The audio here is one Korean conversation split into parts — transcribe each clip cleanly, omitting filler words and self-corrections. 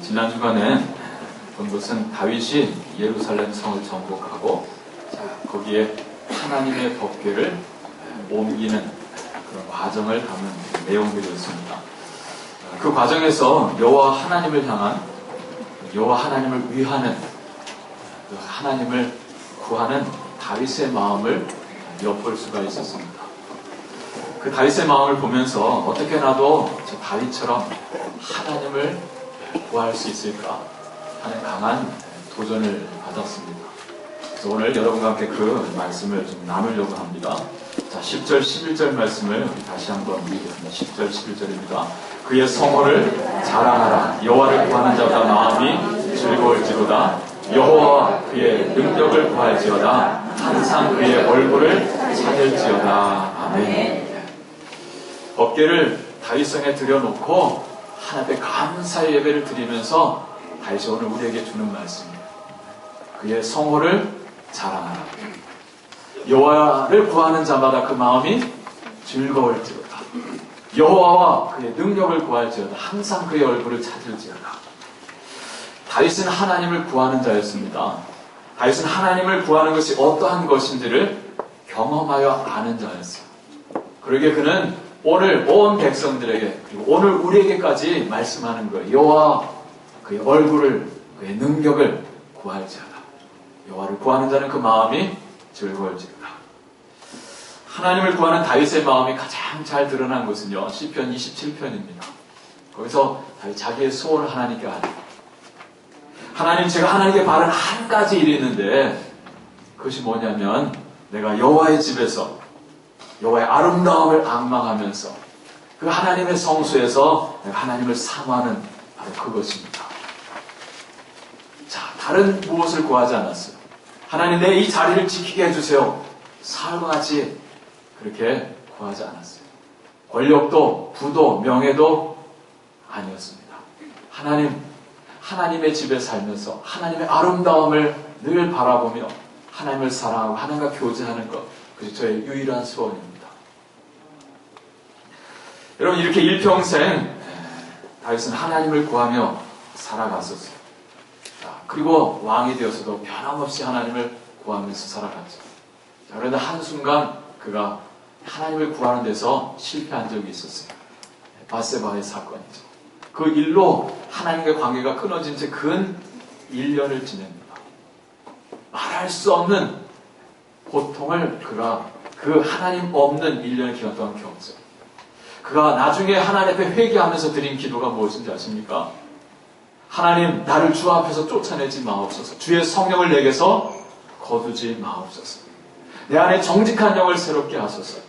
지난 주간에 본 것은 다윗이 예루살렘 성을 정복하고 거기에 하나님의 법궤를 옮기는 그런 과정을 담은 내용들이었습니다. 그 과정에서 여호와 하나님을 향한, 여호와 하나님을 위하는, 하나님을 구하는 다윗의 마음을 엿볼 수가 있었습니다. 그 다윗의 마음을 보면서 어떻게 나도 저 다윗처럼 하나님을 구할 수 있을까 하는 강한 도전을 받았습니다. 그래서 오늘 여러분과 함께 그 말씀을 좀 나누려고 합니다. 자, 10절, 11절 말씀을 다시 한번 읽겠습니다. 10절, 11절입니다. 그의 성호를 자랑하라. 여호와를 구하는 자가 마음이 즐거울지로다. 여호와와 그의 능력을 구할지어다. 항상 그의 얼굴을 찾을지어다. 아멘. 법궤를 다윗성에 들여놓고 하나님께 감사의 예배를 드리면서 다윗이 오늘 우리에게 주는 말씀입니다. 그의 성호를 자랑하라. 여호와를 구하는 자마다 그 마음이 즐거울지어다. 여호와와 그의 능력을 구할지어다. 항상 그의 얼굴을 찾을지어다. 다윗은 하나님을 구하는 자였습니다. 다윗은 하나님을 구하는 것이 어떠한 것인지를 경험하여 아는 자였어요. 그러기에 그는 오늘 온 백성들에게 그리고 오늘 우리에게까지 말씀하는 거예요. 여호와 그의 얼굴을, 그의 능력을 구할지어다. 여호와를 구하는 자는 그 마음이 즐거울지어다. 하나님을 구하는 다윗의 마음이 가장 잘 드러난 것은요, 시편 27편입니다. 거기서 다윗 자기의 소원을 하나님께 하는, 하나님, 제가 하나님께 바른 한 가지 일이 있는데 그것이 뭐냐면 내가 여호와의 집에서 여호와의 아름다움을 앙망하면서 그 하나님의 성소에서 내가 하나님을 사모하는 바로 그것입니다. 자, 다른 무엇을 구하지 않았어요. 하나님, 내 이 자리를 지키게 해주세요. 사흘과 같이 그렇게 구하지 않았어요. 권력도 부도 명예도 아니었습니다. 하나님의 집에 살면서 하나님의 아름다움을 늘 바라보며 하나님을 사랑하고 하나님과 교제하는 것, 그것이 저의 유일한 소원입니다. 여러분, 이렇게 일평생 다윗은 하나님을 구하며 살아갔었어요. 그리고 왕이 되어서도 변함없이 하나님을 구하면서 살아갔죠. 그런데 한순간 그가 하나님을 구하는 데서 실패한 적이 있었어요. 바세바의 사건이죠. 그 일로 하나님과의 관계가 끊어진 채 근 1년을 지냅니다. 말할 수 없는 고통을 그가 그 하나님 없는 1년의 기간 동안 겪었어요. 그가 나중에 하나님 앞에 회개하면서 드린 기도가 무엇인지 아십니까? 하나님, 나를 주 앞에서 쫓아내지 마옵소서. 주의 성령을 내게서 거두지 마옵소서. 내 안에 정직한 영을 새롭게 하소서.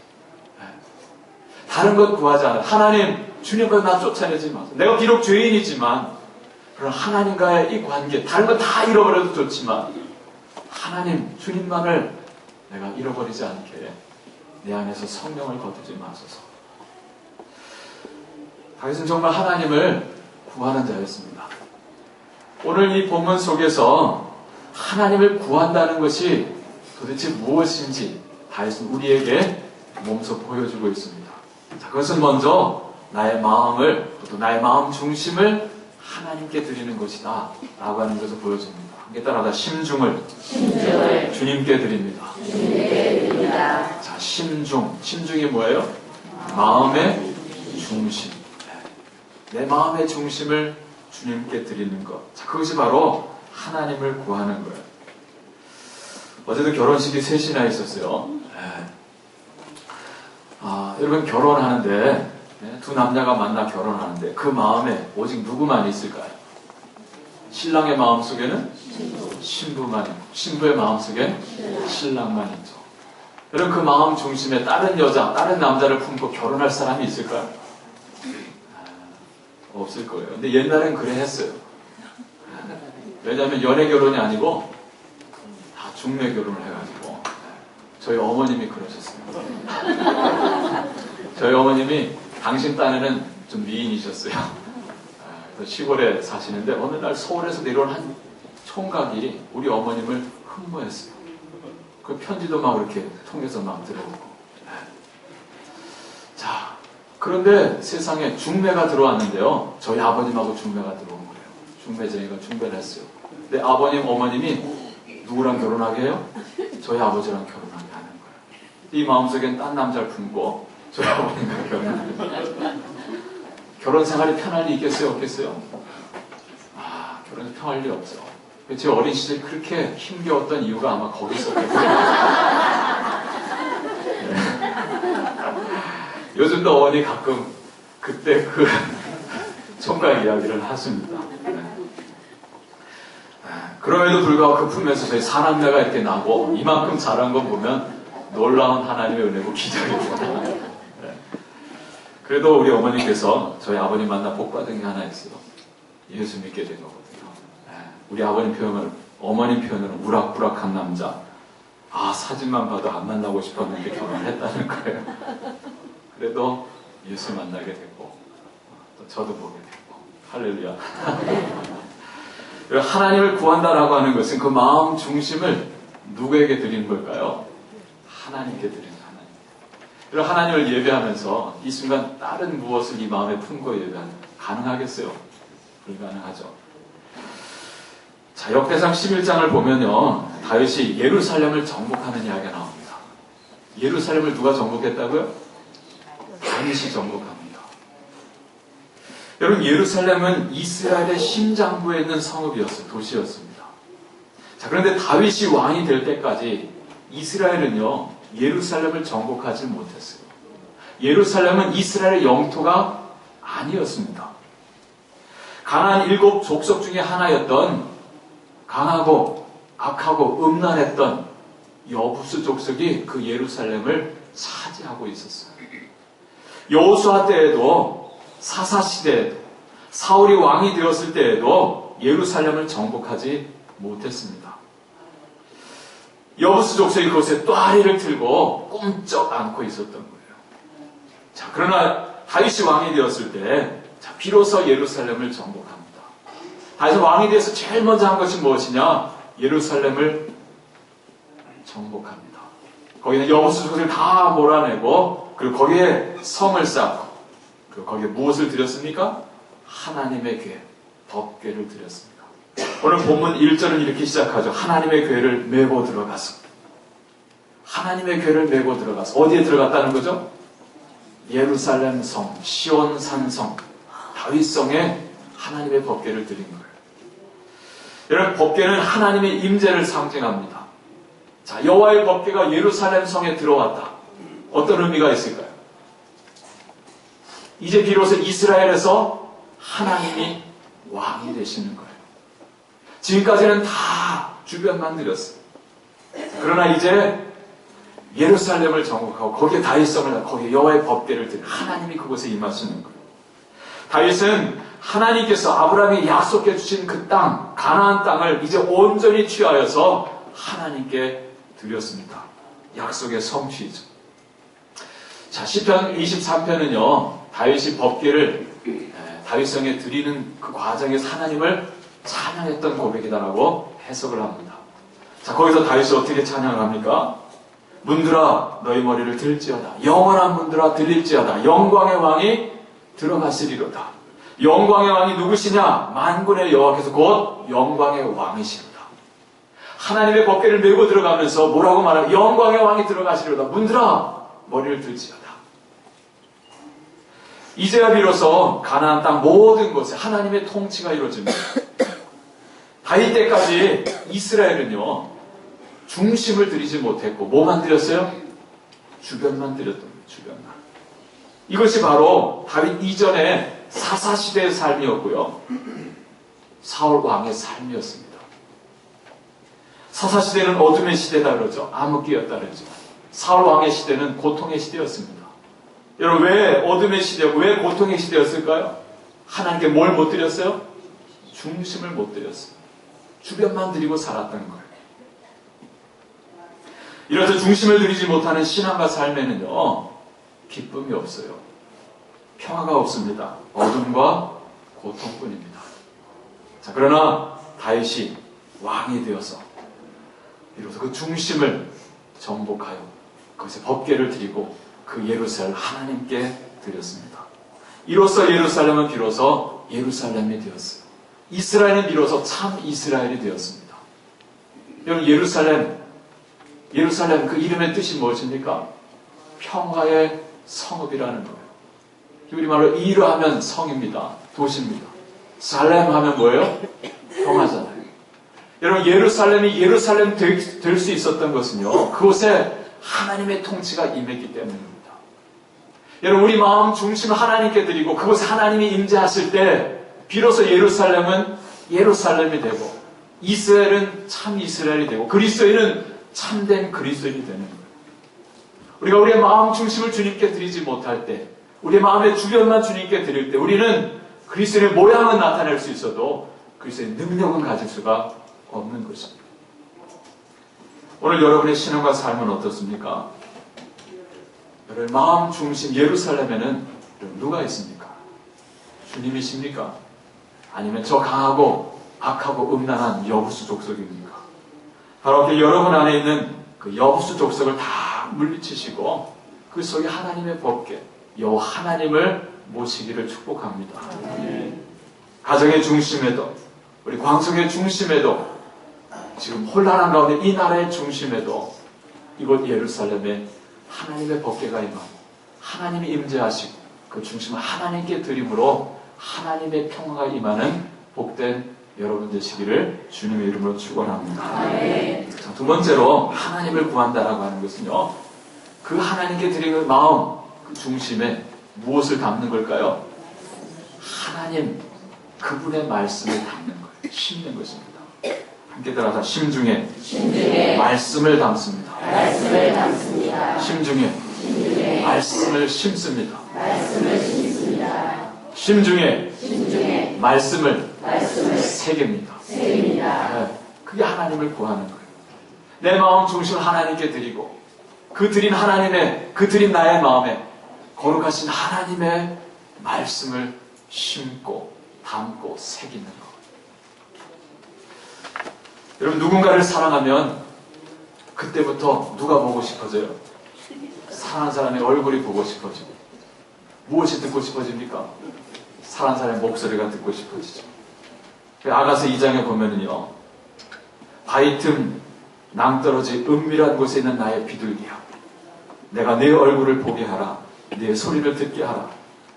다른 것 구하지 않아요. 하나님, 주님과 나 쫓아내지 마소서. 내가 비록 죄인이지만 그런 하나님과의 이 관계, 다른 것 다 잃어버려도 좋지만 하나님, 주님만을 내가 잃어버리지 않게 내 안에서 성령을 거두지 마소서. 다윗은 정말 하나님을 구하는 자였습니다. 오늘 이 본문 속에서 하나님을 구한다는 것이 도대체 무엇인지 다윗은 우리에게 몸소 보여주고 있습니다. 자, 그것은 먼저 나의 마음을, 또 나의 마음 중심을 하나님께 드리는 것이다 라고 하는 것을 보여줍니다. 함께 따라하다. 심중을 주님께 드립니다. 자, 심중이 뭐예요? 마음의 중심. 내 마음의 중심을 주님께 드리는 것. 자, 그것이 바로 하나님을 구하는 거예요. 어제도 결혼식이 3시나 있었어요. 여러분, 결혼하는데, 두 남녀가 만나 결혼하는데 그 마음에 오직 누구만 있을까요? 신랑의 마음속에는 신부만 있고, 신부의 마음속엔 신랑만 있죠. 여러분, 그 마음 중심에 다른 여자, 다른 남자를 품고 결혼할 사람이 있을까요? 없을 거예요. 근데 옛날엔 그래 했어요. 왜냐하면 연애 결혼이 아니고 다 중매 결혼을 해가지고. 저희 어머님이 그러셨습니다. 저희 어머님이 당신 딴에는 좀 미인이셨어요. 그래서 시골에 사시는데 어느 날 서울에서 내려온 한 총각이 우리 어머님을 흠모했어요. 그 편지도 막 이렇게 통해서 막 들어오고. 자, 그런데 세상에 중매가 들어왔는데요. 저희 아버님하고 중매가 들어온 거예요. 중매쟁이가 중매를 했어요. 근데 아버님, 어머님이 누구랑 결혼하게 해요? 저희 아버지랑 결혼하게 하는 거예요. 이 마음속엔 딴 남자를 품고 저희 아버님과 결혼하는 거예요. 결혼 생활이 편할 리 있겠어요? 없겠어요? 결혼이 편할 리 없죠. 제 어린 시절 그렇게 힘겨웠던 이유가 아마 거기 있었거든요. 네. 요즘도 어머니 가끔 그때 그 총각 이야기를 하십니다. 네. 그럼에도 불구하고 그 품에서 저희 사남매가 이렇게 나고 이만큼 자란 거 보면 놀라운 하나님의 은혜고 기적입니다. 네. 그래도 우리 어머니께서 저희 아버님 만나 복 받은 게 하나 있어요. 예수 믿게 된 거거든요. 우리 아버님 표현은, 어머님 표현으로 우락부락한 남자. 사진만 봐도 안 만나고 싶었는데 결혼을 했다는 거예요. 그래도 예수 만나게 됐고, 또 저도 보게 됐고, 할렐루야. 하나님을 구한다라고 하는 것은 그 마음 중심을 누구에게 드리는 걸까요? 하나님께 드리는 하나님. 그리고 하나님을 예배하면서 이 순간 다른 무엇을 이 마음에 품고 예배하는, 가능하겠어요? 불가능하죠. 자, 역대상 11장을 보면요, 다윗이 예루살렘을 정복하는 이야기가 나옵니다. 예루살렘을 누가 정복했다고요? 다윗이 정복합니다. 여러분, 예루살렘은 이스라엘의 심장부에 있는 성읍이었어요. 도시였습니다. 자, 그런데 다윗이 왕이 될 때까지 이스라엘은요, 예루살렘을 정복하지 못했어요. 예루살렘은 이스라엘의 영토가 아니었습니다. 가나안 7 족속 중에 하나였던 강하고 악하고 음란했던 여부스 족속이 그 예루살렘을 차지하고 있었어요. 여호수아 때에도, 사사 시대에도, 사울이 왕이 되었을 때에도 예루살렘을 정복하지 못했습니다. 여부스 족속이 그것에 또아리를 틀고 꼼짝 않고 있었던 거예요. 자, 그러나 다윗이 왕이 되었을 때, 비로소 예루살렘을 정복합니다. 다윗이 왕이 되어서 제일 먼저 한 것이 무엇이냐? 예루살렘을 정복합니다. 거기는 여부스 족속을 다 몰아내고, 그리고 거기에 성을 쌓고, 그리고 거기에 무엇을 드렸습니까? 하나님의 궤, 법궤를 드렸습니다. 오늘 본문 1절은 이렇게 시작하죠. 하나님의 궤를 메고 들어가서. 하나님의 궤를 메고 들어가서. 어디에 들어갔다는 거죠? 예루살렘 성, 시온 산성, 다윗성에 하나님의 법궤를 드린 거예요. 여러분, 법궤는 하나님의 임재를 상징합니다. 자, 여호와의 법궤가 예루살렘 성에 들어왔다. 어떤 의미가 있을까요? 이제 비로소 이스라엘에서 하나님이 왕이 되시는 거예요. 지금까지는 다 주변만 드렸어요. 그러나 이제 예루살렘을 정복하고 거기에 다윗성을, 거기에 여호와의 법궤를 드린 하나님이 그곳에 임하시는 거예요. 다윗은 하나님께서 아브라함이 약속해 주신 그 땅, 가나안 땅을 이제 온전히 취하여서 하나님께 드렸습니다. 약속의 성취이죠. 자, 시편 23편은요, 다윗이 법궤를 다윗성에 드리는 그 과정에서 하나님을 찬양했던 고백이다라고 해석을 합니다. 자, 거기서 다윗이 어떻게 찬양을 합니까? 문들아 너희 머리를 들지어다. 영원한 문들아 들릴지어다. 영광의 왕이 들어가시리로다. 영광의 왕이 누구시냐? 만군의 여호와께서 곧 영광의 왕이시로다. 하나님의 법궤를 메고 들어가면서 뭐라고 말하면 영광의 왕이 들어가시리로다. 문들아 머리를 들지어다. 이제야 비로소 가나안 땅 모든 곳에 하나님의 통치가 이루어집니다. 다윗 때까지 이스라엘은요, 중심을 들이지 못했고 뭐만 드렸어요? 주변만 드렸던 거예요. 주변만. 이것이 바로 다윗 이전의 사사시대의 삶이었고요, 사울 왕의 삶이었습니다. 사사시대는 어둠의 시대다 그러죠. 암흑기였다 그러죠. 사울 왕의 시대는 고통의 시대였습니다. 여러분, 왜 어둠의 시대, 왜 고통의 시대였을까요? 하나님께 뭘 못 드렸어요? 중심을 못 드렸어요. 주변만 드리고 살았던 거예요. 이렇게 중심을 드리지 못하는 신앙과 삶에는요, 기쁨이 없어요. 평화가 없습니다. 어둠과 고통뿐입니다. 자, 그러나 다윗이 왕이 되어서 비로소 그 중심을 정복하여 거기서 법궤를 드리고 그 예루살렘 하나님께 드렸습니다. 이로써 예루살렘은 비로소 예루살렘이 되었어요. 이스라엘은 비로소 참 이스라엘이 되었습니다. 여러분, 예루살렘 그 이름의 뜻이 무엇입니까? 평화의 성읍이라는 거예요. 우리말로 이르하면 성입니다. 도시입니다. 살렘 하면 뭐예요? 평화잖아요. 여러분, 예루살렘 될 수 있었던 것은요, 그곳에 하나님의 통치가 임했기 때문입니다. 여러분, 우리 마음 중심을 하나님께 드리고 그곳에 하나님이 임재하실 때 비로소 예루살렘은 예루살렘이 되고, 이스라엘은 참 이스라엘이 되고, 그리스도인은 참된 그리스도인이 되는 거예요. 우리가 우리의 마음 중심을 주님께 드리지 못할 때, 우리의 마음의 주변만 주님께 드릴 때, 우리는 그리스도의 모양은 나타낼 수 있어도 그리스도의 능력은 가질 수가 없는 것입니다. 오늘 여러분의 신앙과 삶은 어떻습니까? 여러분 마음 중심 예루살렘에는 누가 있습니까? 주님이십니까? 아니면 저 강하고 악하고 음란한 여부수 족속입니까? 바로 그 여러분 안에 있는 그 여부수 족속을 다 물리치시고 그 속에 하나님의 법궤, 여호와 하나님을 모시기를 축복합니다. 가정의 중심에도, 우리 광성의 중심에도, 지금 혼란한 가운데 이 나라의 중심에도 이곳 예루살렘에 하나님의 법궤가 임하고 하나님이 임재하시고 그 중심을 하나님께 드림으로 하나님의 평화가 임하는 복된 여러분 되시기를 주님의 이름으로 축원합니다. 자, 두 번째로 하나님을 구한다라고 하는 것은요, 그 하나님께 드리는 마음 그 중심에 무엇을 담는 걸까요? 하나님 그분의 말씀을 담는 거예요. 심는 것입니다. 함께 따라서 심중에 말씀을 담습니다. 심중에 말씀을 심습니다. 심중에 말씀을 새깁니다. 네, 그게 하나님을 구하는 거예요. 내 마음 중심을 하나님께 드리고 그 드린 나의 마음에 거룩하신 하나님의 말씀을 심고 담고 새기는 것. 여러분, 누군가를 사랑하면 그때부터 누가 보고 싶어져요? 사랑하는 사람의 얼굴이 보고 싶어지고. 무엇이 듣고 싶어집니까? 사랑하는 사람의 목소리가 듣고 싶어지죠. 아가서 2장에 보면은요, 바위 틈 낭떠러지 은밀한 곳에 있는 나의 비둘기야, 내가 네 얼굴을 보게 하라. 네 소리를 듣게 하라.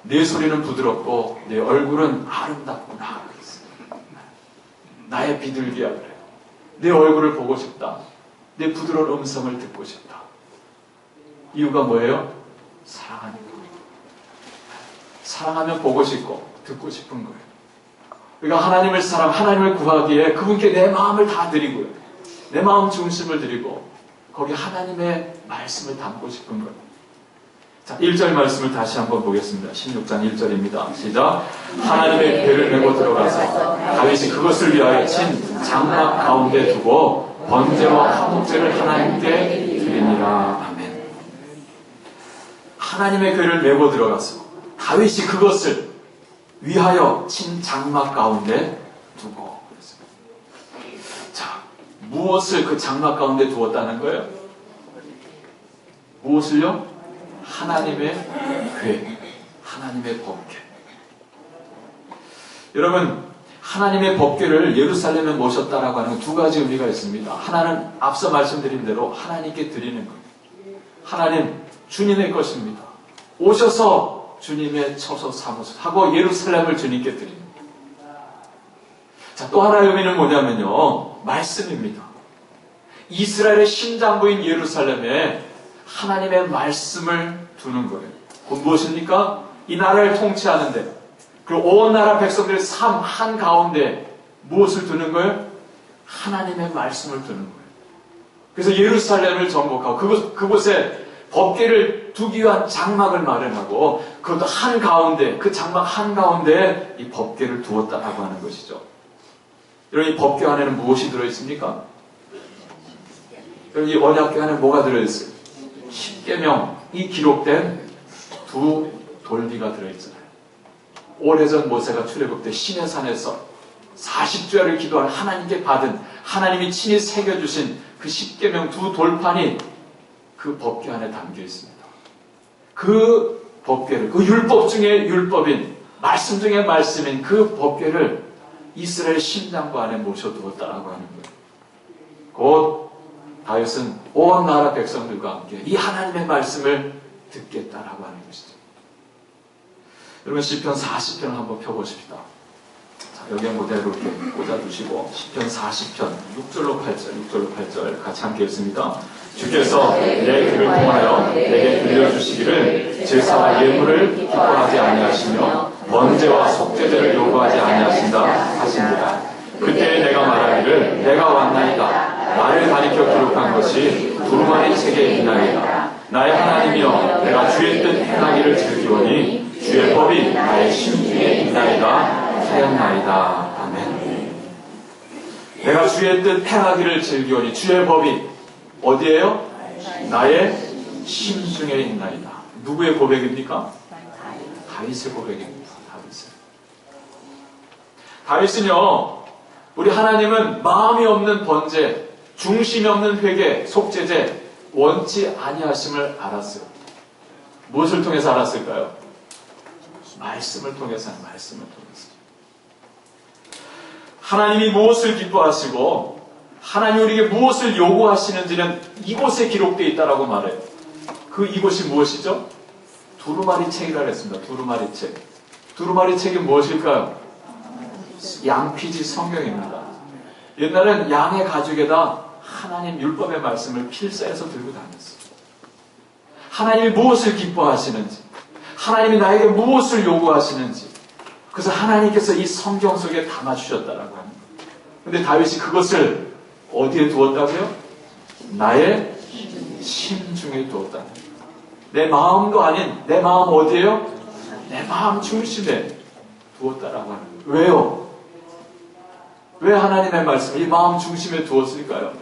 네 소리는 부드럽고 네 얼굴은 아름답구나. 나의 비둘기야 그래요. 네 얼굴을 보고 싶다. 네 부드러운 음성을 듣고 싶다. 이유가 뭐예요? 사랑하는 거예요. 사랑하면 보고 싶고 듣고 싶은 거예요. 우리가 하나님을 구하기에 그분께 내 마음을 다 드리고요. 내 마음 중심을 드리고 거기 하나님의 말씀을 담고 싶은 거예요. 자, 1절 말씀을 다시 한번 보겠습니다. 16장 1절입니다. 시작. 하나님의 궤를 메고 들어가서 다윗이 그것을 위하여 친 장막 가운데 두고 번제와 화목제를 하나님께 드리니라. 아멘. 하나님의 궤를 메고 들어가서 다윗이 그것을 위하여 친 장막 가운데 두고. 자, 무엇을 그 장막 가운데 두었다는 거예요? 무엇을요? 하나님의 궤, 하나님의 법궤. 여러분, 하나님의 법궤를 예루살렘에 모셨다라고 하는 두 가지 의미가 있습니다. 하나는 앞서 말씀드린 대로 하나님께 드리는 것. 하나님, 주님의 것입니다. 오셔서 주님의 처소 사무소 하고 예루살렘을 주님께 드리는 것. 자, 또 하나의 의미는 뭐냐면요, 말씀입니다. 이스라엘의 심장부인 예루살렘에 하나님의 말씀을 두는 거예요. 그건 무엇입니까? 이 나라를 통치하는데, 그리고 온 나라 백성들의 삶 한가운데 무엇을 두는 거예요? 하나님의 말씀을 두는 거예요. 그래서 예루살렘을 정복하고 그곳에 법궤를 두기 위한 장막을 마련하고 그것도 한가운데, 그 장막 한가운데 이 법궤를 두었다라고 하는 것이죠. 여러분, 이 법궤 안에는 무엇이 들어있습니까? 여러분, 이 언약궤 안에 뭐가 들어있어요? 십계명이 기록된 두 돌비가 들어있잖아요. 오래전 모세가 출애굽 때 시내 산에서 40주야를 기도한 하나님께 받은, 하나님이 친히 새겨주신 그 십계명 두 돌판이 그 법궤 안에 담겨 있습니다. 그 법궤를, 그 율법 중에 율법인, 말씀 중에 말씀인 그 법궤를 이스라엘 심장부 안에 모셔두었다라고 하는 거예요. 곧 다윗은 온 나라 백성들과 함께 이 하나님의 말씀을 듣겠다라고 하는 것이죠. 여러분 시편 40편을 한번 펴보십시다. 자, 여기 무대로 이렇게 꽂아두시고 시편 40편 6절로 8절 같이 함께 읽습니다. 주께서 내 귀를 통하여 내게 들려주시기를 제사와 예물을 기뻐하지 아니하시며 번제와 속죄제를 요구하지 아니하신다 하십니다. 그때 내가 말하기를 내가 왔나이다. 나를 가리켜 기록한 것이 두루마리 책에 있나이다. 나의 하나님이여 내가 주의 뜻 행하기를 즐기오니 주의 법이 나의 심중에 있나이다 하였나이다. 아멘. 내가 주의 뜻 행하기를 즐기오니 주의 법이 어디에요? 나의 심중에 있나이다. 누구의 고백입니까? 다윗의 고백입니다. 다윗은요, 우리 하나님은 마음이 없는 번제, 중심이 없는 회개, 속죄제 원치 아니하심을 알았어요. 무엇을 통해서 알았을까요? 말씀을 통해서, 말씀을 통해서. 하나님이 무엇을 기뻐하시고 하나님이 우리에게 무엇을 요구하시는지는 이곳에 기록되어 있다라고 말해요. 그 이곳이 무엇이죠? 두루마리 책이라고 했습니다. 두루마리 책. 두루마리 책이 무엇일까요? 양피지 성경입니다. 옛날엔 양의 가죽에다 하나님 율법의 말씀을 필사해서 들고 다녔어요. 하나님이 무엇을 기뻐하시는지, 하나님이 나에게 무엇을 요구하시는지, 그래서 하나님께서 이 성경 속에 담아주셨다라고 합니다. 그런데 다윗이 그것을 어디에 두었다고요? 나의 심중에 두었다. 내 마음도 아닌 내 마음 어디에요? 내 마음 중심에 두었다라고 하는 거예요. 왜요? 왜 하나님의 말씀을 이 마음 중심에 두었을까요?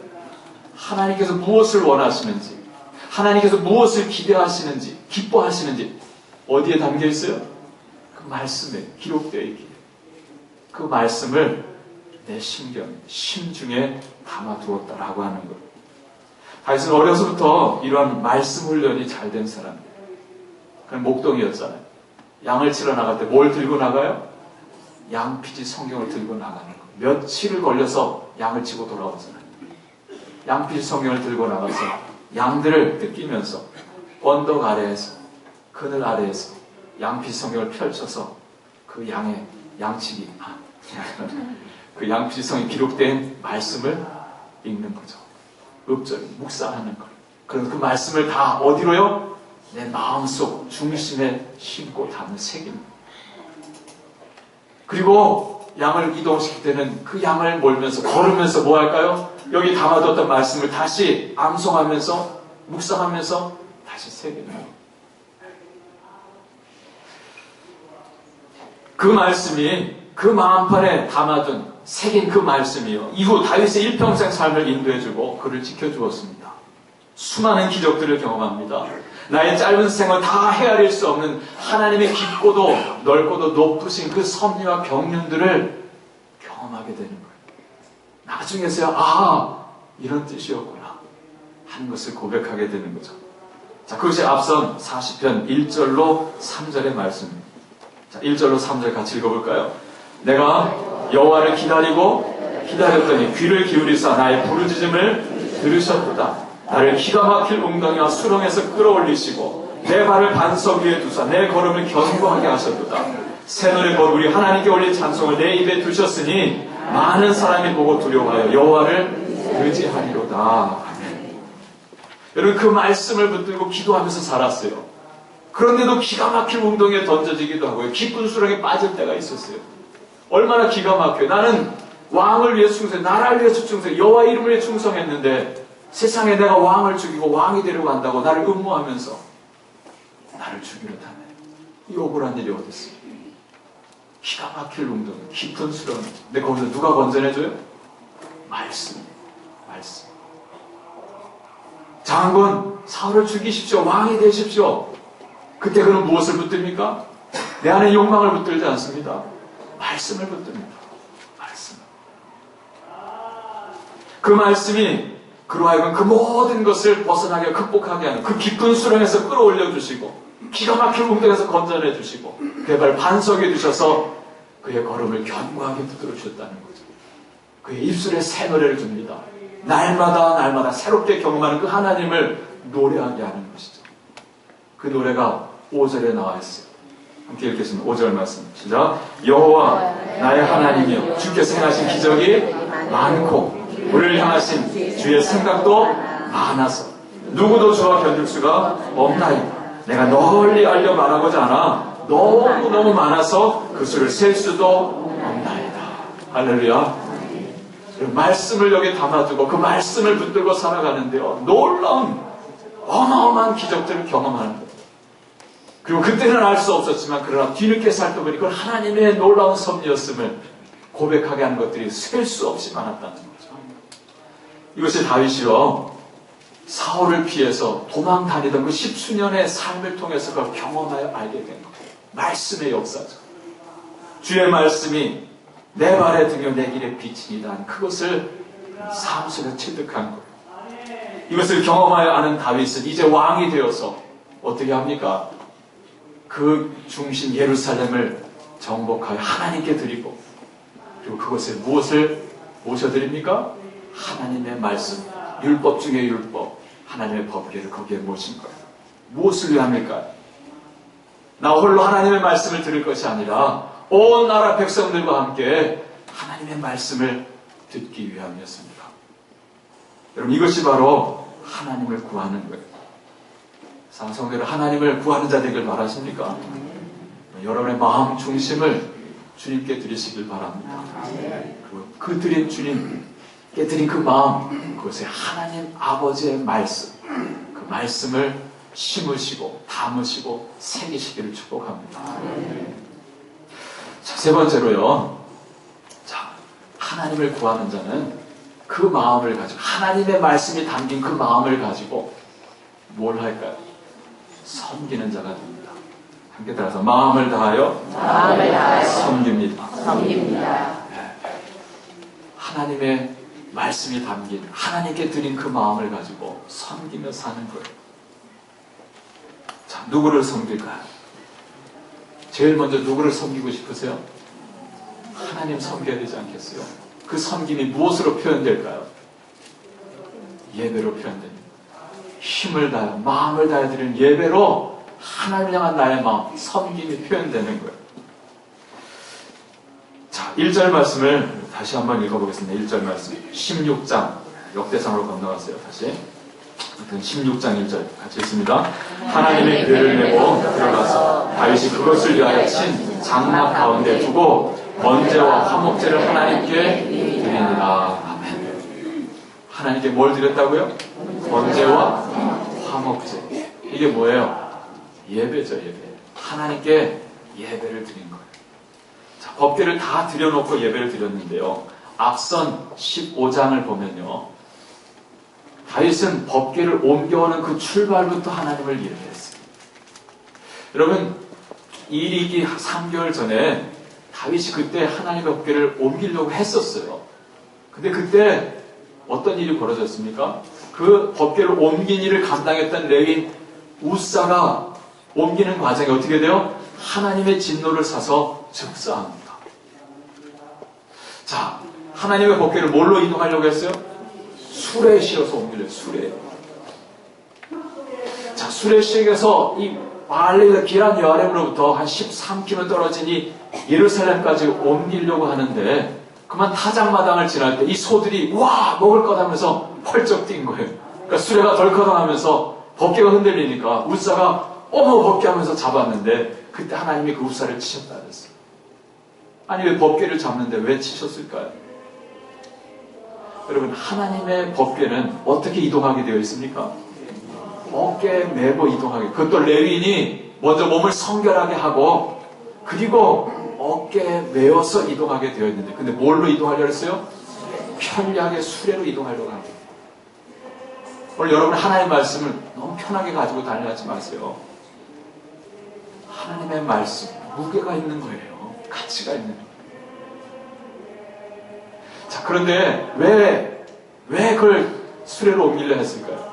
하나님께서 무엇을 원하시는지, 하나님께서 무엇을 기대하시는지, 기뻐하시는지 어디에 담겨 있어요? 그 말씀에 기록되어 있기에 그 말씀을 내 심중에 담아두었다라고 하는 것. 다윗은 어려서부터 이러한 말씀 훈련이 잘 된 사람이에요. 그냥 목동이었잖아요. 양을 치러 나갈 때 뭘 들고 나가요? 양피지 성경을 들고 나가는 거. 며칠을 걸려서 양을 치고 돌아오잖아요. 양피지 성경을 들고 나가서 양들을 뜯기면서 언덕 아래에서, 그늘 아래에서 양피지 성경을 펼쳐서 그 양의 양치기, 그 양피지 성경에 기록된 말씀을 읽는 거죠. 읍절, 묵상하는 거. 그래서 그 말씀을 다 어디로요? 내 마음속 중심에 심고 담는 새깁니다. 그리고 양을 이동시킬 때는 그 양을 몰면서 걸으면서 뭐 할까요? 여기 담아뒀던 말씀을 다시 암송하면서 묵상하면서 다시 새깁니다. 그 말씀이 그 마음판에 담아둔 새긴 그 말씀이요. 이후 다윗의 일평생 삶을 인도해주고 그를 지켜주었습니다. 수많은 기적들을 경험합니다. 나의 짧은 생을 다 헤아릴 수 없는 하나님의 깊고도 넓고도 높으신 그 섭리와 경륜들을 경험하게 되는 거예요. 나중에서야 이런 뜻이었구나 하는 것을 고백하게 되는 거죠. 자, 그것이 앞선 40편 1절로 3절의 말씀입니다. 자, 1절로 3절 같이 읽어볼까요? 내가 여호와를 기다렸더니 귀를 기울이사 나의 부르짖음을 들으셨도다. 나를 기가 막힐 웅덩이와 수렁에서 끌어올리시고 내 발을 반석 위에 두사 내 걸음을 견고하게 하셨도다. 새노래 곧 우리 하나님께 올린 찬송을 내 입에 두셨으니 많은 사람이 보고 두려워하여 여호와를 의지하리로다. 아멘. 여러분, 그 말씀을 붙들고 기도하면서 살았어요. 그런데도 기가 막힐 웅덩이에 던져지기도 하고요. 깊은 수렁에 빠질 때가 있었어요. 얼마나 기가 막혀요. 나는 왕을 위해 충성해, 나라를 위해서 충성해, 여호와 이름을 위해 충성했는데 세상에 내가 왕을 죽이고 왕이 되려고 한다고 나를 음모하면서 나를 죽이려 하네. 이 억울한 일이 어디 있어요? 기가 막힐 웅덩이, 깊은 수렁. 근데 거기서 누가 건져내줘요? 말씀. 장군, 사울을 죽이십시오. 왕이 되십시오. 그때 그는 무엇을 붙듭니까? 내 안에 욕망을 붙들지 않습니다. 말씀을 붙듭니다. 말씀. 그 말씀이 그로 하여금 그 모든 것을 벗어나게 극복하게 하는 그 깊은 수렁에서 끌어올려 주시고 기가 막힌 웅덩이에서 건져내 주시고 그의 발 반석에 두셔서 그의 걸음을 견고하게 붙들어 주셨다는 거죠. 그의 입술에 새 노래를 줍니다. 날마다 새롭게 경험하는 그 하나님을 노래하게 하는 것이죠. 그 노래가 5절에 나와 있어요. 함께 읽겠습니다. 5절 말씀 시작. 여호와 나의 하나님이여, 주께서 행하신 기적이 많고 우리를 향하신 주의 생각도 많아서 누구도 저와 견딜 수가 없나이다. 내가 널리 알려 말하고자 하나 너무 많아서 그 수를 셀 수도 없나이다. 할렐루야. 말씀을 여기 담아두고 그 말씀을 붙들고 살아가는데요, 놀라운 어마어마한 기적들을 경험하는 거예요. 그리고 그때는 알 수 없었지만 그러나 뒤늦게 살펴보니 그건 하나님의 놀라운 섭리였음을 고백하게 하는 것들이 셀 수 없이 많았다는 거죠. 이것이 다윗이요, 사울을 피해서 도망 다니던 그 10수년의 삶을 통해서 그걸 경험하여 알게 된 거예요. 말씀의 역사죠. 주의 말씀이 내 발에 등여 내 길에 비치니라, 그것을 삶 속에 체득한 거예요. 이것을 경험하여 아는 다윗은 이제 왕이 되어서 어떻게 합니까? 그 중심 예루살렘을 정복하여 하나님께 드리고, 그리고 그것에 무엇을 모셔드립니까? 하나님의 말씀, 율법 중에 율법, 하나님의 법궤를 거기에 모신 거예요. 무엇을 위함일까요? 나 홀로 하나님의 말씀을 들을 것이 아니라 온 나라 백성들과 함께 하나님의 말씀을 듣기 위함이었습니다. 여러분, 이것이 바로 하나님을 구하는 거예요. 성도들, 하나님을 구하는 자 되길 바라십니까? 여러분의 마음 중심을 주님께 드리시길 바랍니다. 그리고 그 드린 주님께 드린 그 마음, 그것에 하나님 아버지의 말씀, 그 말씀을 심으시고 담으시고 새기시기를 축복합니다. 자, 세 번째로요. 자, 하나님을 구하는 자는 그 마음을 가지고, 하나님의 말씀이 담긴 그 마음을 가지고 뭘 할까요? 섬기는 자가 됩니다. 함께 따라서 마음을 다하여 섬깁니다. 하나님의 말씀이 담긴, 하나님께 드린 그 마음을 가지고 섬기며 사는 거예요. 자, 누구를 섬길까요? 제일 먼저 누구를 섬기고 싶으세요? 하나님 섬겨야 되지 않겠어요? 그 섬김이 무엇으로 표현될까요? 예배로 표현됩니다. 힘을 다해, 마음을 다해 드리는 예배로 하나님을 향한 나의 마음, 섬김이 표현되는 거예요. 자, 1절 말씀을 다시 한번 읽어보겠습니다. 1절 말씀. 16장, 역대상으로 건너가세요. 다시. 16장 1절 같이 읽습니다. 하나님의 기대를 내고 들어가서 다윗이 그것을 위하여 친 장막 가운데 두고 번제와 화목제를 하나님께 드리니라. 아멘. 하나님께 뭘 드렸다고요? 번제와 화목제. 이게 뭐예요? 예배죠, 예배. 하나님께 예배를 드린 거예요. 자, 법궤를 다 드려놓고 예배를 드렸는데요, 앞선 15장을 보면요, 다윗은 법궤를 옮겨오는 그 출발부터 하나님을 예배했어요. 여러분, 일이 있기 3개월 전에 다윗이 그때 하나님의 법궤를 옮기려고 했었어요. 근데 그때 어떤 일이 벌어졌습니까? 그 법궤를 옮긴 일을 감당했던 레위인 우사가 옮기는 과정이 어떻게 돼요? 하나님의 진노를 사서 즉사합니다. 자, 하나님의 법궤를 뭘로 이동하려고 했어요? 수레에 씌워서 옮기려요. 수레. 자, 수레시에서 이 말레이가 기란 여아렘으로부터 한 13km 떨어진 이 예루살렘까지 옮기려고 하는데, 그만 타작마당을 지날 때 이 소들이 와 먹을 것 하면서 펄쩍 뛴 거예요. 그러니까 수레가 덜커덩하면서 법궤가 흔들리니까 우사가 어머 법궤 하면서 잡았는데, 그때 하나님이 그 우사를 치셨다 그랬어요. 아니, 왜 법궤를 잡는데 왜 치셨을까요? 여러분, 하나님의 법궤는 어떻게 이동하게 되어 있습니까? 어깨에 메고 이동하게. 그것도 레위인이 먼저 몸을 성결하게 하고 그리고 어깨에 메어서 이동하게 되어 있는데, 근데 뭘로 이동하려고 했어요? 편리하게 수레로 이동하려고 합니다. 오늘 여러분, 하나님의 말씀을 너무 편하게 가지고 다니지 마세요. 하나님의 말씀, 무게가 있는 거예요. 가치가 있는 거예요. 자, 그런데 왜 그걸 수레로 옮기려 했을까요?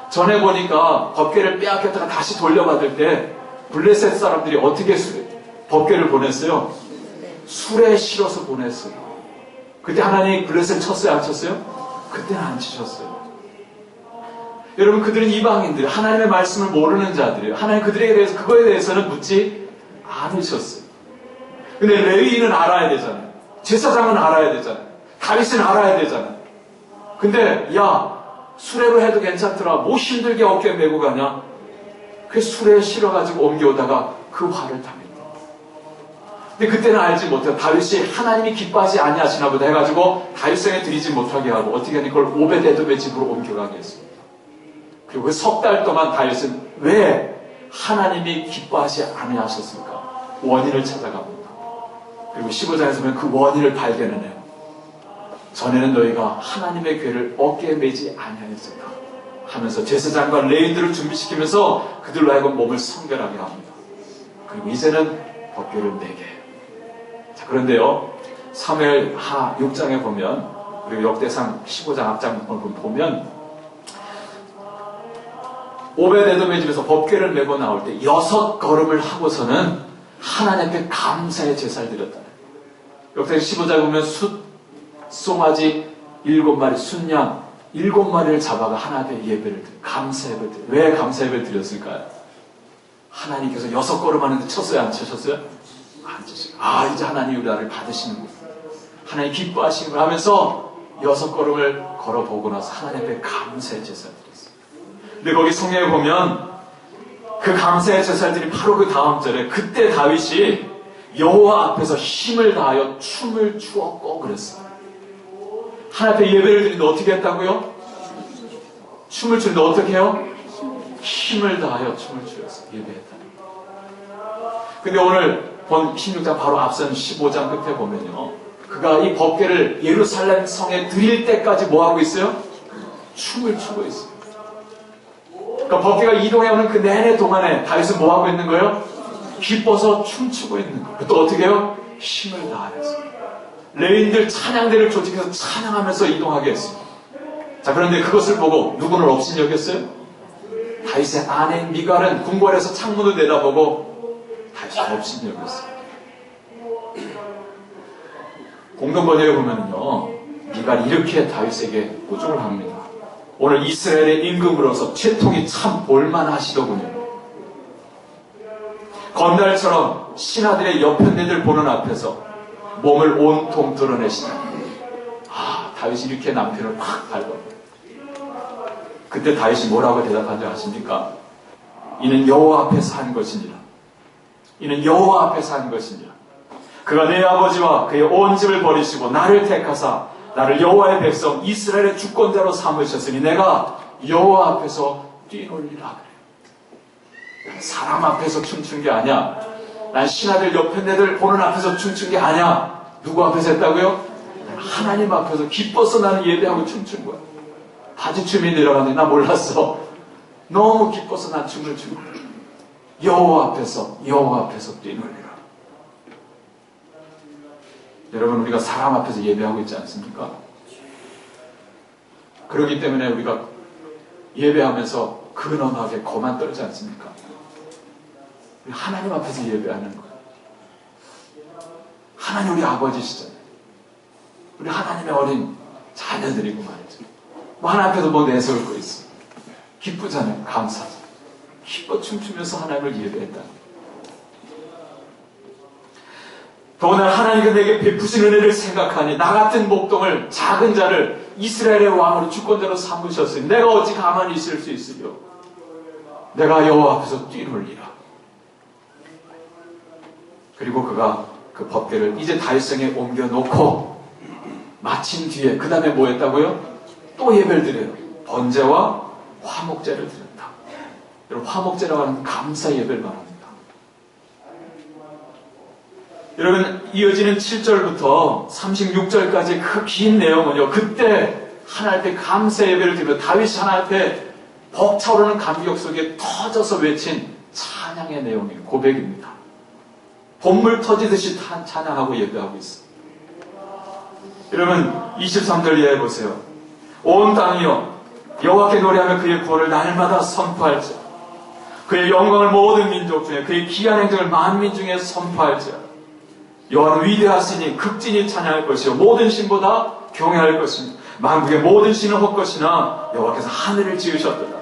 전에 보니까 법궤를 빼앗겼다가 다시 돌려받을 때 블레셋 사람들이 어떻게 법궤를 보냈어요? 술에 실어서 보냈어요. 그때 하나님이 블레셋을 쳤어요, 안 쳤어요? 그때는 안 치셨어요. 여러분, 그들은 이방인들, 하나님의 말씀을 모르는 자들이에요. 하나님 그들에게 대해서, 그거에 대해서는 묻지 않으셨어요. 근데 레위인은 알아야 되잖아요. 제사장은 알아야 되잖아요. 다윗은 알아야 되잖아요. 근데 야, 수레로 해도 괜찮더라. 뭐 힘들게 어깨에 메고 가냐? 그 수레에 실어가지고 옮겨오다가 그 화를 당했다. 근데 그때는 알지 못해요. 다윗이 하나님이 기뻐하지 아니하시나 보다 해가지고 다윗성에 들이지 못하게 하고 어떻게 하니 그걸 오베데돔의 집으로 옮겨가게 했습니다. 그리고 그 석 달 동안 다윗은 왜 하나님이 기뻐하지 아니하셨을까? 원인을 찾아갑니다. 그리고 15장에서 보면 그 원인을 발견해내요. 전에는 너희가 하나님의 괴를 어깨에 매지 아니하였을까 하면서 제사장과 레위인들을 준비시키면서 그들로 하여금 몸을 성결하게 합니다. 그리고 이제는 법궤를 매게 해요. 자, 그런데요, 사무엘하 6장에 보면, 그리고 역대상 15장 앞장을 보면 오베데돔의 집에서 법궤를 메고 나올 때 6걸음을 하고서는 하나님 앞에 감사의 제사를 드렸다. 역대상 15장에 보면 송아지 7마리, 순양 7마리를 잡아가 하나님 앞에 예배를 드려요. 감사 예배를 드려요. 왜 감사 예배를 드렸을까요? 하나님께서 6걸음 하는데 쳤어요, 안 치셨어요? 안 치셨어요. 아, 이제 하나님이 우리 나를 받으시는구나. 하나님 기뻐하시는구나 하면서 6걸음을 걸어보고 나서 하나님 앞에 감사의 제사를 드렸어요. 근데 거기 성경에 보면 그 감사의 제사들이 바로 그 다음 절에 그때 다윗이 여호와 앞에서 힘을 다하여 춤을 추었고 그랬어요. 하나님 앞에 예배를 드리는데 어떻게 했다고요? 춤을 추는데 어떻게 해요? 힘을 다하여 춤을 추었어요. 예배했다. 근데 오늘 본 16장 바로 앞선 15장 끝에 보면요, 그가 이 법궤를 예루살렘 성에 드릴 때까지 뭐 하고 있어요? 춤을 추고 있어요. 그러니까 법궤가 이동해오는 그 내내 동안에 다윗은 뭐 하고 있는 거예요? 기뻐서 춤추고 있는 거예요. 또 어떻게 해요? 힘을 다하여서 레위인들 찬양대를 조직해서 찬양하면서 이동하게 했습니다. 자, 그런데 그것을 보고 누구는 업신 여겼어요? 다윗의 아내인 미갈은 궁궐에서 창문을 내다보고 다윗을 업신 여겼어요. 공동 번역에 보면요, 미갈이 이렇게 다윗에게 꾸중을 합니다. 오늘 이스라엘의 임금으로서 채통이 참 볼만하시더군요. 건달처럼 신하들의 여편네들 보는 앞에서 몸을 온통 드러내시다. 아, 다윗이 이렇게 남편을 팍 밟았다. 그때 다윗이 뭐라고 대답한지 아십니까? 이는 여호와 앞에서 한 것이니라. 이는 여호와 앞에서 한 것이니라. 그가 내 아버지와 그의 온 집을 버리시고 나를 택하사 나를 여호와의 백성 이스라엘의 주권자로 삼으셨으니 내가 여호와 앞에서 뛰놀리라 그래. 사람 앞에서 춤춘 게 아니야. 난 신하들 여편네들 보는 앞에서 춤춘 게 아니야. 누구 앞에서 했다고요? 하나님 앞에서 기뻐서 나는 예배하고 춤춘 거야. 바지춤이 내려가는데 나 몰랐어. 너무 기뻐서 난 춤을 추고 여호와 앞에서 뛰놀리라. 여러분, 우리가 사람 앞에서 예배하고 있지 않습니까? 그렇기 때문에 우리가 예배하면서 근엄하게 거만 떨지 않습니까? 하나님 앞에서 예배하는 거예요. 하나님 우리 아버지시잖아요. 우리 하나님의 어린 자녀들이고 말이죠. 뭐 하나님 앞에서 뭐 내세울 거 있어. 기쁘잖아요. 감사하죠. 기뻐 춤추면서 하나님을 예배했다. 더구나 하나님께 내게 베푸신 은혜를 생각하니 나 같은 목동을 작은 자를 이스라엘의 왕으로 주권자로 삼으셨으니 내가 어찌 가만히 있을 수 있으려. 내가 여호와 앞에서 뛰놀리라. 그리고 그가 그 법궤를 이제 다윗성에 옮겨놓고 마친 뒤에 그 다음에 뭐 했다고요? 또 예배를 드려요. 번제와 화목제를 드렸다. 여러분, 화목제라고 하는 감사 예배를 말합니다. 여러분, 이어지는 7절부터 36절까지 그 긴 내용은요, 그때 하나님 앞에 감사 예배를 드리며 다윗이 하나님 앞에 벅차오르는 감격 속에 터져서 외친 찬양의 내용이에요. 고백입니다. 봇물 터지듯이 찬양하고 예배하고 있어요. 여러분, 23절 이해해 보세요. 온 땅이여 여호와께 노래하며 그의 구원을 날마다 선포할지어다. 그의 영광을 모든 민족 중에, 그의 기한 행적을 만민 중에 선포할지어다. 여호와는 위대하시니 극진히 찬양할 것이요 모든 신보다 경외할 것입니다. 만국의 모든 신은 헛것이나 여호와께서 하늘을 지으셨도다.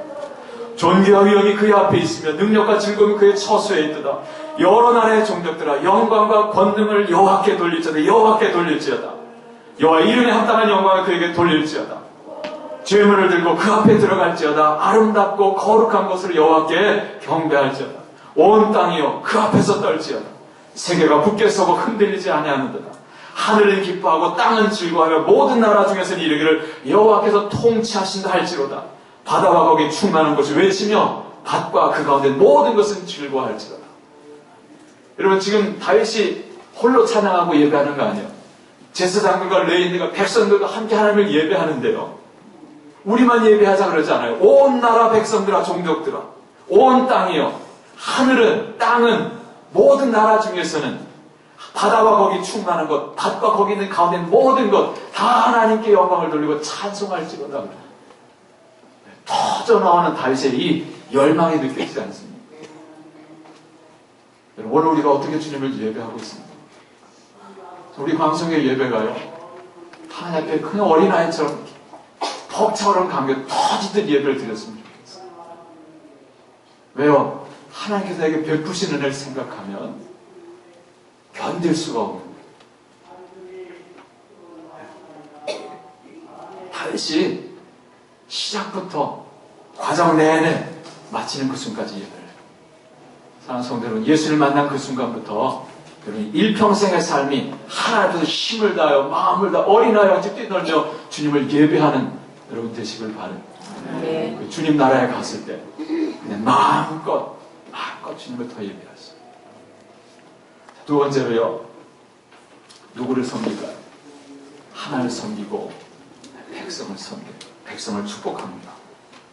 존귀와 위엄이 그의 앞에 있으며 능력과 즐거움이 그의 처소에 있도다. 여러 나라의 종족들아 영광과 권능을 여호와께 돌릴지어다. 여호와께 돌릴지어다. 여호와 이름에 합당한 영광을 그에게 돌릴지어다. 죄물을 들고 그 앞에 들어갈지어다. 아름답고 거룩한 것으로 여호와께 경배할지어다. 온 땅이여 그 앞에서 떨지어다. 세계가 굳게 서고 흔들리지 아니하는도다. 하늘은 기뻐하고 땅은 즐거워하며 모든 나라 중에서는 이르기를 여호와께서 통치하신다 할지로다. 바다와 거기 충만한 것이 외치며 밭과 그 가운데 모든 것은 즐거워할지로다. 여러분 지금 다윗이 홀로 찬양하고 예배하는 거 아니에요. 제사장들과 레위인들과 백성들과 함께 하나님을 예배하는데요. 우리만 예배하자 그러지 않아요. 온 나라 백성들아 종족들아 온 땅이요 하늘은 땅은 모든 나라 중에서는 바다와 거기 충만한 것 밭과 거기 있는 가운데 모든 것 다 하나님께 영광을 돌리고 찬송할지로다. 터져나오는 다윗의 이 열망이 느껴지지 않습니까? 오늘 우리가 어떻게 주님을 예배하고 있습니까? 우리 광성의 예배가요 하나님 앞에 그냥 어린아이처럼 벅차오른 감격 터지듯 예배를 드렸으면 좋겠어요. 왜요? 하나님께서 내게 베푸신 은혜를 생각하면 견딜 수가 없는 거예요. 다윗이 시작부터 과정 내내 마치는 그 순간까지 예배를 해요. 사랑하는 성도들은 예수를 만난 그 순간부터 여러분 일평생의 삶이 하나님 앞에서 힘을 다하여 마음을 다하여 어린아이와 같이 뛰놀며 주님을 예배하는 여러분 되시길 바랍니다. 네. 그 주님 나라에 갔을 때 그냥 마음껏 주님을 더 예배하시죠. 두 번째로요. 누구를 섬길까요? 하나님을 섬기고 백성을 섬기고 백성을 축복합니다.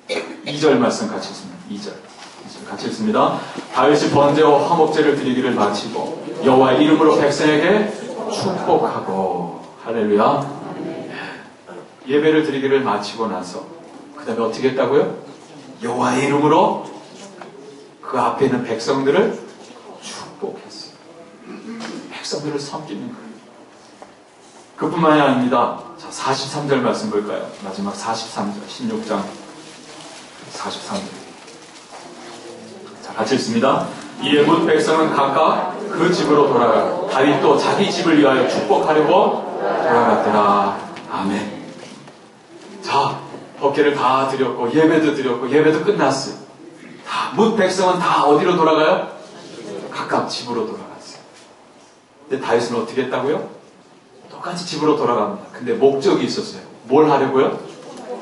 2절 말씀 같이 있습니다. 2절 같이 읽습니다. 다윗이 번제와 화목제를 드리기를 마치고 여호와의 이름으로 백성에게 축복하고 할렐루야. 예배를 드리기를 마치고 나서 그 다음에 어떻게 했다고요? 여호와의 이름으로 그 앞에 있는 백성들을 축복했어요. 백성들을 섬기는 거예요. 그뿐만이 아닙니다. 자, 43절 말씀 볼까요? 마지막 43절 16장 43절 자, 같이 읽습니다. 이에 문 백성은 각각 그 집으로 돌아가 다윗도 자기 집을 위하여 축복하려고 돌아갔더라. 아멘. 자, 법궤를 다 드렸고 예배도 끝났어요. 문 백성은 다 어디로 돌아가요? 각각 집으로 돌아갔어요. 근데 다윗은 어떻게 했다고요? 똑같이 집으로 돌아갑니다. 근데 목적이 있었어요. 뭘 하려고요?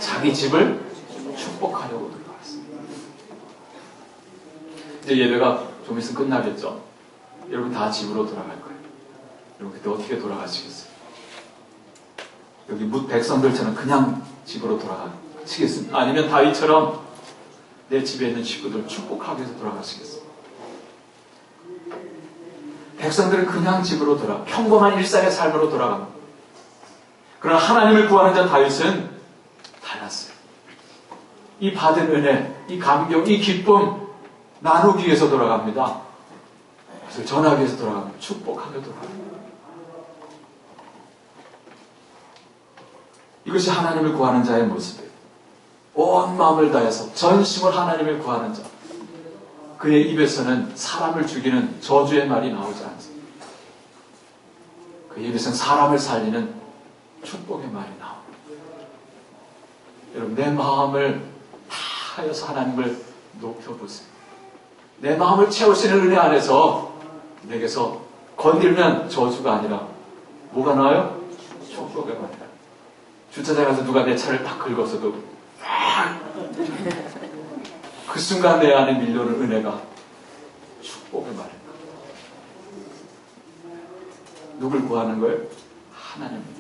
자기 집을 축복하려고 돌아갔어요. 이제 예배가 좀 있으면 끝나겠죠? 여러분 다 집으로 돌아갈 거예요. 여러분 그때 어떻게 돌아가시겠어요? 여기 뭇 백성들처럼 그냥 집으로 돌아가시겠습니까? 아니면 다윗처럼 내 집에 있는 식구들 축복하기 위해서 돌아가시겠어요? 백성들은 그냥 집으로 평범한 일상의 삶으로 돌아갑니다. 그러나 하나님을 구하는 자 다윗은 달랐어요. 이 받은 은혜, 이 감격, 이 기쁨 나누기 위해서 돌아갑니다. 그래서 전하기 위해서 돌아갑니다. 축복하며 돌아갑니다. 이것이 하나님을 구하는 자의 모습이에요. 온 마음을 다해서 전심을 하나님을 구하는 자. 그의 입에서는 사람을 죽이는 저주의 말이 나오지 않습니다. 그의 입에서는 사람을 살리는 축복의 말이 나옵니다. 여러분 내 마음을 다하여서 하나님을 높여보세요. 내 마음을 채우시는 은혜 안에서 내게서 건들면 저주가 아니라 뭐가 나와요? 축복의 말이다. 주차장에 가서 누가 내 차를 딱 긁었어도 그 순간 내 안에 밀려오는 은혜가 축복의 말입니다. 누굴 구하는 거예요? 하나님입니다.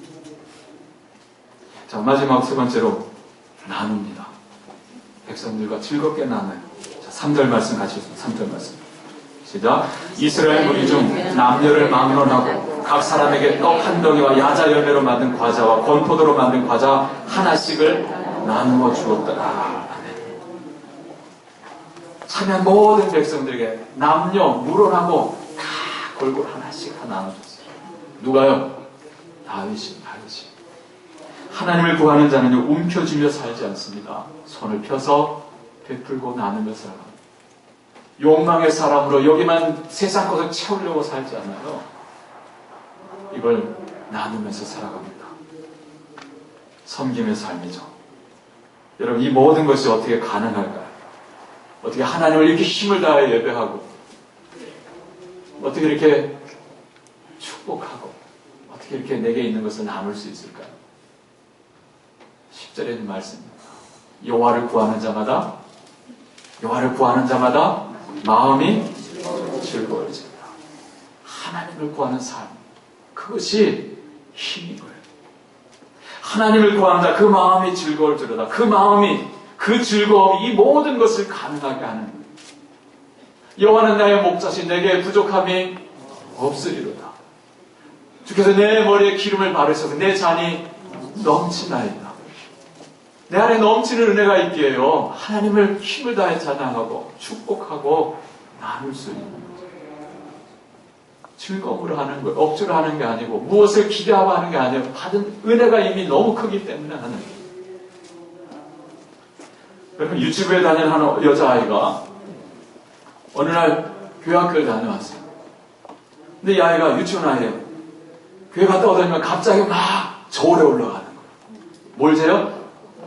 자, 마지막 세 번째로 나눕니다. 백성들과 즐겁게 나눠요. 자, 3절 말씀 같이 읽습니다. 3절 말씀. 시작. 이스라엘 무리 중 남녀를 막론하고 각 사람에게 떡 한 덩이와 야자 열매로 만든 과자와 건포도로 만든 과자 하나씩을 나누어 주었더라. 참여한 모든 백성들에게 남녀 무론하고 다 골고루 하나씩 다 나눠줬어요. 누가요? 다윗이. 하나님을 구하는 자는요, 움켜쥐며 살지 않습니다. 손을 펴서 베풀고 나누며 살아갑니다. 욕망의 사람으로 여기만 세상 것을 채우려고 살지 않아요. 이걸 나누면서 살아갑니다. 섬김의 삶이죠. 여러분, 이 모든 것이 어떻게 가능할까요? 어떻게 하나님을 이렇게 힘을 다해 예배하고, 어떻게 이렇게 축복하고, 어떻게 이렇게 내게 있는 것을 나눌 수 있을까요? 10절에 있는 말씀입니다. 여호와를 구하는 자마다 마음이 즐거워집니다. 하나님을 구하는 삶, 그것이 힘인 거예요. 하나님을 구하는 자, 그 마음이 즐거울지로다. 그 마음이, 그 즐거움이 이 모든 것을 가능하게 하는 거예요. 여호와는 나의 목자신, 내게 부족함이 없으리로다. 주께서 내 머리에 기름을 바르셔서 내 잔이 넘치나이다. 내 안에 넘치는 은혜가 있게 해요. 하나님을 힘을 다해 찬양하고 축복하고 나눌 수 있는 거죠. 즐거움으로 하는 거예요. 억지로 하는 게 아니고, 무엇을 기대하고 하는 게 아니에요. 받은 은혜가 이미 너무 크기 때문에 하는 거예요. 여러분, 유치부에 다니는 한 여자아이가 어느 날 교회 학교를 다녀왔어요. 근데 이 아이가 유치원 아이예요. 교회 갔다 오다니면 갑자기 막 저울에 올라가는 거예요. 뭘 재요?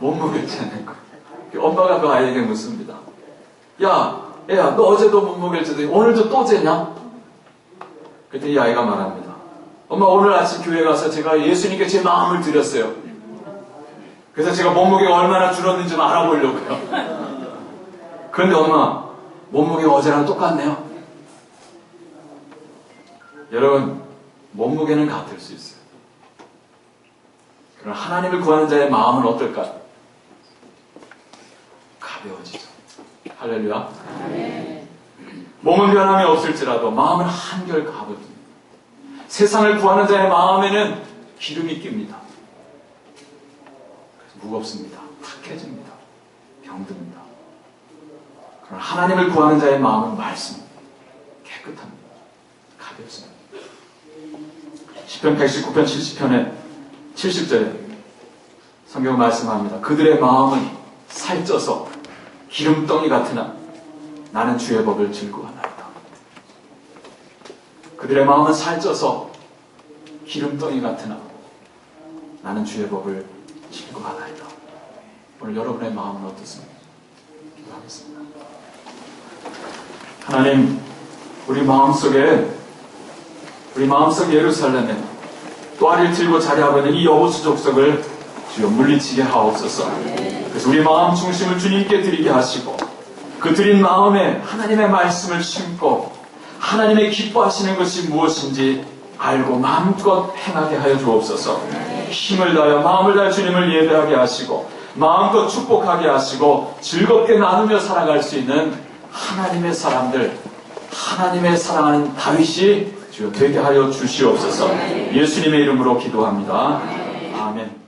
몸무게 재는 거예요. 엄마가 그 아이에게 묻습니다. 야, 애야, 너 어제도 몸무게를 재더니 오늘도 또 재냐? 그랬더니 이 아이가 말합니다. 엄마, 오늘 아침 교회 가서 제가 예수님께 제 마음을 드렸어요. 그래서 제가 몸무게가 얼마나 줄었는지 좀 알아보려고요. 그런데 엄마, 몸무게가 어제랑 똑같네요. 여러분, 몸무게는 같을 수 있어요. 그러나 하나님을 구하는 자의 마음은 어떨까요? 가벼워지죠. 할렐루야. 네. 몸은 변함이 없을지라도 마음은 한결 가볍습니다. 세상을 구하는 자의 마음에는 기름이 낍니다. 그래서 무겁습니다. 탁해집니다. 병듭니다. 그러나 하나님을 구하는 자의 마음은 맑습니다. 깨끗합니다. 가볍습니다. 시편 119편 70편에 70절에 성경 말씀합니다. 그들의 마음은 살쪄서 기름덩이 같으나 나는 주의 법을 즐거워하나이다. 그들의 마음은 살쪄서 기름덩이 같으나 나는 주의 법을 즐거워하나이다. 오늘 여러분의 마음은 어떻습니까? 기도하겠습니다. 하나님, 우리 마음속 예루살렘에 또아리를 들고 자리하고 있는 이 여호수 족속을 주여 물리치게 하옵소서. 그래서 우리 마음 중심을 주님께 드리게 하시고, 그 드린 마음에 하나님의 말씀을 심고 하나님의 기뻐하시는 것이 무엇인지 알고 마음껏 행하게 하여 주옵소서. 힘을 다하여 마음을 다해 주님을 예배하게 하시고 마음껏 축복하게 하시고 즐겁게 나누며 살아갈 수 있는 하나님의 사람들, 하나님의 사랑하는 다윗이 주여 되게 하여 주시옵소서. 예수님의 이름으로 기도합니다. 아멘.